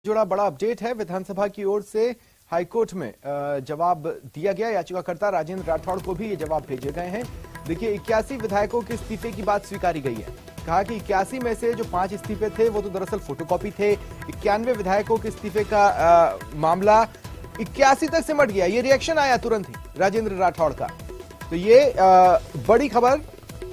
जुड़ा बड़ा अपडेट है। विधानसभा की ओर से हाईकोर्ट में जवाब दिया गया। याचिकाकर्ता राजेंद्र राठौड़ को भी ये जवाब भेजे गए हैं। देखिए, 81 विधायकों के इस्तीफे की बात स्वीकारी गई है। कहा कि 81 में से जो 5 इस्तीफे थे वो तो दरअसल फोटोकॉपी थे। 91 विधायकों के इस्तीफे का मामला 81 तक सिमट गया। ये रिएक्शन आया तुरंत ही राजेंद्र राठौड़ का। तो ये बड़ी खबर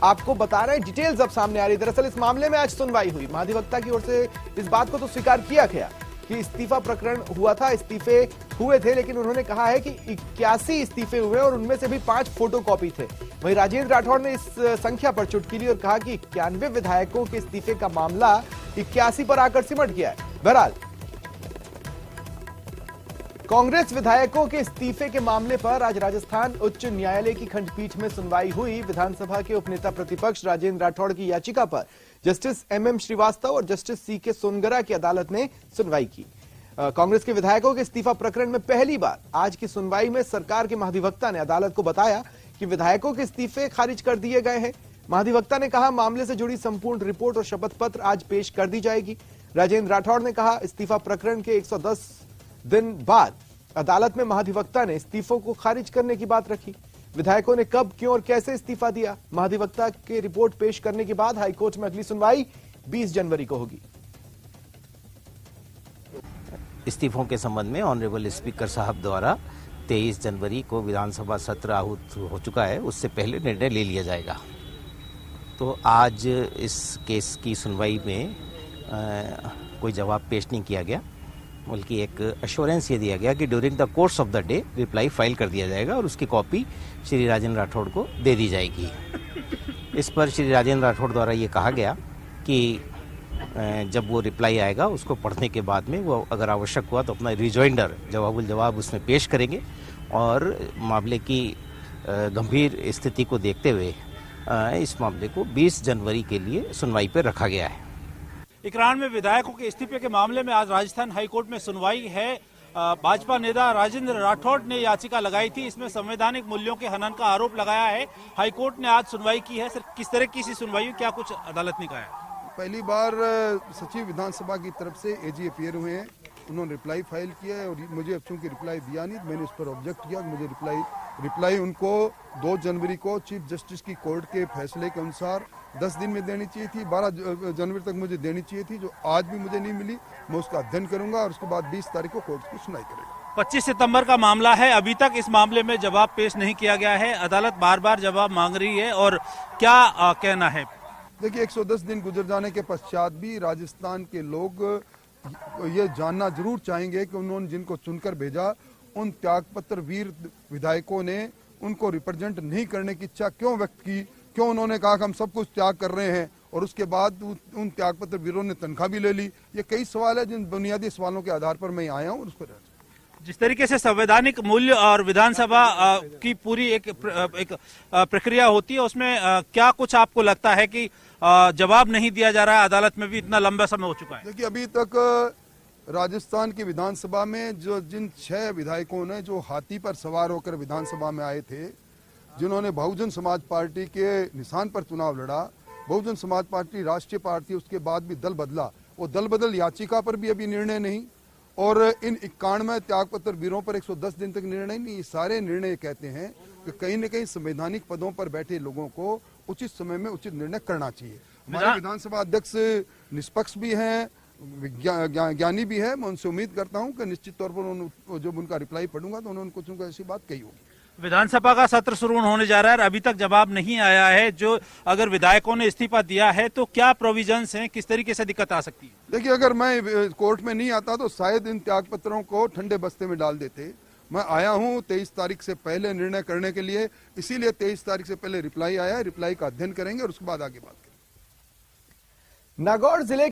आपको बता रहे हैं, डिटेल्स अब सामने आ रही है। दरअसल इस मामले में आज सुनवाई हुई। महाधिवक्ता की ओर से इस बात को तो स्वीकार किया गया कि इस्तीफा प्रकरण हुआ था, इस्तीफे हुए थे, लेकिन उन्होंने कहा है कि 81 इस्तीफे हुए और उनमें से भी 5 फोटोकॉपी थे। वहीं राजेंद्र राठौड़ ने इस संख्या पर चुटकी ली और कहा कि 91 विधायकों के इस्तीफे का मामला 81 पर आकर सिमट गया है। बहरहाल कांग्रेस विधायकों के इस्तीफे के मामले पर आज राजस्थान उच्च न्यायालय की खंडपीठ में सुनवाई हुई। विधानसभा के उपनेता प्रतिपक्ष राजेंद्र राठौड़ की याचिका पर जस्टिस एमएम श्रीवास्तव और जस्टिस सीके सोनगरा की अदालत ने सुनवाई की। कांग्रेस के विधायकों के इस्तीफा प्रकरण में पहली बार आज की सुनवाई में सरकार के महाधिवक्ता ने अदालत को बताया कि विधायकों के इस्तीफे खारिज कर दिए गए हैं। महाधिवक्ता ने कहा, मामले से जुड़ी संपूर्ण रिपोर्ट और शपथ पत्र आज पेश कर दी जाएगी। राजेंद्र राठौड़ ने कहा, इस्तीफा प्रकरण के 110 दिन बाद अदालत में महाधिवक्ता ने इस्तीफों को खारिज करने की बात रखी। विधायकों ने कब, क्यों और कैसे इस्तीफा दिया, महाधिवक्ता के रिपोर्ट पेश करने के बाद हाईकोर्ट में अगली सुनवाई 20 जनवरी को होगी। इस्तीफों के संबंध में ऑनरेबल स्पीकर साहब द्वारा 23 जनवरी को विधानसभा सत्र आहूत हो चुका है, उससे पहले निर्णय ले लिया जाएगा। तो आज इस केस की सुनवाई में कोई जवाब पेश नहीं किया गया, बल्कि एक एश्योरेंस ये दिया गया कि during the course of the day reply file कर दिया जाएगा और उसकी कॉपी श्री राजेंद्र राठौड़ को दे दी जाएगी। इस पर श्री राजेंद्र राठौड़ द्वारा ये कहा गया कि जब वो रिप्लाई आएगा उसको पढ़ने के बाद में वो अगर आवश्यक हुआ तो अपना रिजॉइंडर जवाबुल जवाब उसमें पेश करेंगे और मामले की गंभीर स्थिति को देखते हुए इस मामले को 20 जनवरी के लिए सुनवाई पर रखा गया है। 91 विधायकों के इस्तीफे के मामले में आज राजस्थान हाईकोर्ट में सुनवाई है। भाजपा नेता राजेंद्र राठौड़ ने याचिका लगाई थी, इसमें संवैधानिक मूल्यों के हनन का आरोप लगाया है। हाईकोर्ट ने आज सुनवाई की है। सर, किस तरह की सी सुनवाई हुई, क्या कुछ अदालत ने कहा है? पहली बार सचिव विधानसभा की तरफ से एजी अपीयर हुए हैं, उन्होंने रिप्लाई फाइल किया है और मुझे चूंकि रिप्लाई दिया नहीं, मैंने इस पर ऑब्जेक्ट किया। मुझे रिप्लाई उनको 2 जनवरी को चीफ जस्टिस की कोर्ट के फैसले के अनुसार 10 दिन में देनी चाहिए थी। 12 जनवरी तक मुझे देनी चाहिए थी, जो आज भी मुझे नहीं मिली। मैं उसका अध्ययन करूंगा और उसके बाद 20 तारीख को कोर्ट की सुनवाई करेगी। 25 सितंबर का मामला है, अभी तक इस मामले में जवाब पेश नहीं किया गया है। अदालत बार बार जवाब मांग रही है और क्या कहना है? देखिए, 110 दिन गुजर जाने के पश्चात भी राजस्थान के लोग ये जानना जरूर चाहेंगे कि उन्होंने जिनको चुनकर भेजा, उन त्यागपत्र वीर विधायकों ने उनको रिप्रेजेंट नहीं करने की इच्छा क्यों व्यक्त की, क्यों उन्होंने कहा कि हम सब कुछ त्याग कर रहे हैं और उसके बाद उन त्यागपत्र वीरों ने तनख्वाह भी ले ली। ये कई सवाल है जिन बुनियादी सवालों के आधार पर मैं आया हूँ। उस पर जिस तरीके से संवैधानिक मूल्य और विधानसभा की पूरी एक प्रक्रिया होती है, उसमें क्या कुछ आपको लगता है कि जवाब नहीं दिया जा रहा है? अदालत में भी इतना लंबा समय हो चुका है। देखिए, अभी तक राजस्थान की विधानसभा में जिन 6 विधायकों ने जो हाथी पर सवार होकर विधानसभा में आए थे, जिन्होंने बहुजन समाज पार्टी के निशान पर चुनाव लड़ा, बहुजन समाज पार्टी राष्ट्रीय पार्टी, उसके बाद भी दल बदला, वो दल बदल याचिका पर भी अभी निर्णय नहीं और इन 91 त्यागपत्र वीरों पर 110 दिन तक निर्णय नहीं। सारे निर्णय कहते हैं कि कहीं न कहीं संवैधानिक पदों पर बैठे लोगों को उचित समय में उचित निर्णय करना चाहिए। हमारे विधानसभा अध्यक्ष निष्पक्ष भी हैं, ज्ञानी भी है। मैं उनसे उम्मीद करता हूं कि निश्चित तौर पर जब उनका रिप्लाई पढ़ूंगा तो उन्होंने कुछ ऐसी बात कही होगी। विधानसभा का सत्र शुरू होने जा रहा है और अभी तक जवाब नहीं आया है। जो अगर विधायकों ने इस्तीफा दिया है तो क्या प्रोविजंस हैं, किस तरीके से दिक्कत आ सकती है? देखिए, अगर मैं कोर्ट में नहीं आता तो शायद इन त्यागपत्रों को ठंडे बस्ते में डाल देते। मैं आया हूं 23 तारीख से पहले निर्णय करने के लिए, इसीलिए 23 तारीख से पहले रिप्लाई आया है। रिप्लाई का अध्ययन करेंगे और उसके बाद आगे बात करेंगे। नागौर जिले